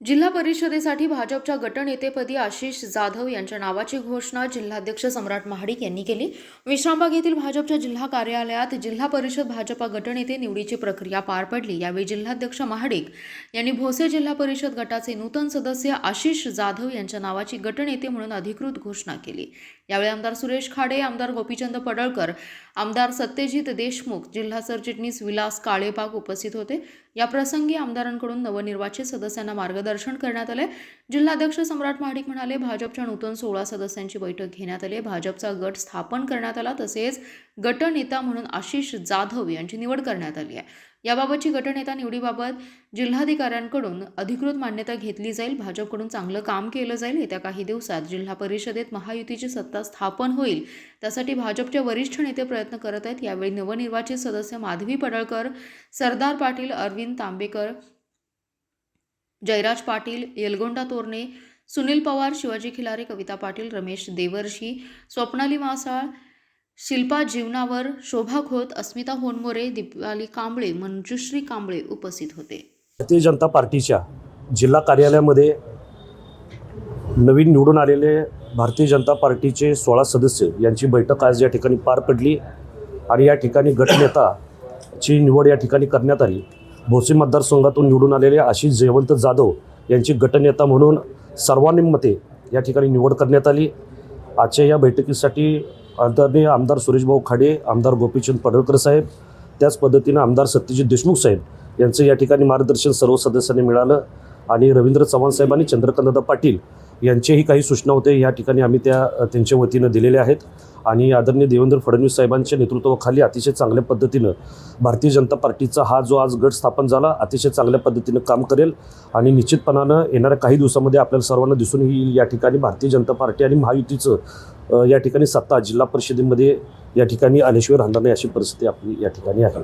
जिल्हा परिषदेसाठी भाजपच्या गटनेतेपदी आशिष जाधव यांच्या नावाची घोषणा जिल्हाध्यक्ष सम्राट महाडिक यांनी केली। विश्रामबाग येथील भाजपच्या जिल्हा कार्यालयात जिल्हा परिषद भाजपा गटनेते निवडीची प्रक्रिया पार पडली। यावेळी जिल्हाध्यक्ष महाडिक यांनी भोसे जिल्हा परिषद गटाचे नूतन सदस्य आशिष जाधव यांच्या नावाची गटनेते म्हणून अधिकृत घोषणा केली। यावेळी आमदार सुरेश खाडे, आमदार गोपीचंद पडळकर, आमदार सत्यजित देशमुख, जिल्हा सरचिटणीस विलास काळेबाग उपस्थित होते। या प्रसंगी आमदारांकडून नवनिर्वाचित सदस्यांना मार्गदर्शन करण्यात आले। जिल्हाध्यक्ष सम्राट महाडिक म्हणाले, भाजपच्या नूतन 16 सदस्यांची बैठक घेण्यात आली। भाजपचा गट स्थापन करण्यात आला, तसेच गटनेता म्हणून आशिष जाधव यांची निवड करण्यात आली आहे। याबाबतची गटनेता निवडीबाबत जिल्हाधिकाऱ्यांकडून अधिकृत मान्यता घेतली जाईल। भाजपकडून चांगलं काम केलं जाईल। येत्या काही दिवसात जिल्हा परिषदेत महायुतीची सत्ता स्थापन होईल, त्यासाठी भाजपचे वरिष्ठ नेते प्रयत्न करत आहेत। यावेळी नवनिर्वाचित सदस्य माधवी पडळकर, सरदार पाटील, अरविंद तांबेकर, जयराज पाटील, येलगोंडा तोरणे, सुनील पवार, शिवाजी खिलारे, कविता पाटील, रमेश देवर्षी, स्वप्नाली मासाळ, शिल्पा जीवनावर, शोभा खोत, अस्मिता होनमोरे, दीपाली कांबळे, मंजुश्री कांबळे उपस्थित होते। भारतीय जनता पार्टीच्या जिल्हा कार्यालयामध्ये नवीन निवडून आलेले भारतीय जनता पार्टीचे 16 सदस्य यांची बैठक आज या ठिकाणी पार पडली आणि या ठिकाणी गटनेताची निवड या ठिकाणी करण्यात आली। भोसे मतदारसंघातून निवडून आलेले आशिष जयवंत जाधव यांची गटनेता म्हणून सर्वानुमते या ठिकाणी निवड करण्यात आली। आजच्या या बैठकीसाठी आदरणीय आमदार सुरेशभाऊ खाडे, आमदार गोपीचंद पडळकर साहेब, त्याच पद्धतीनं आमदार सत्यजित देशमुख साहेब यांचं या ठिकाणी मार्गदर्शन सर्व सदस्यांनी मिळालं आणि रवींद्र चव्हाण साहेब आणि चंद्रकांतदादा पाटील यांचेही काही सूचना होते या ठिकाणी आम्ही त्यांच्या वतीनं दिलेल्या आहेत आणि आदरणीय देवेंद्र फडणवीस साहेबांच्या नेतृत्वाखाली अतिशय चांगल्या पद्धतीनं भारतीय जनता पार्टीचा हा जो आज गट स्थापन झाला अतिशय चांगल्या पद्धतीनं काम करेल आणि निश्चितपणानं येणाऱ्या काही दिवसामध्ये आपल्याला सर्वांना दिसून येईल या ठिकाणी भारतीय जनता पार्टी आणि महायुतीचं या ठिकाणी सत्ता जिल्हा परिषदेमध्ये या ठिकाणी आल्याशिवाय राहणार नाही अशी परिस्थिती आपली या ठिकाणी आहे।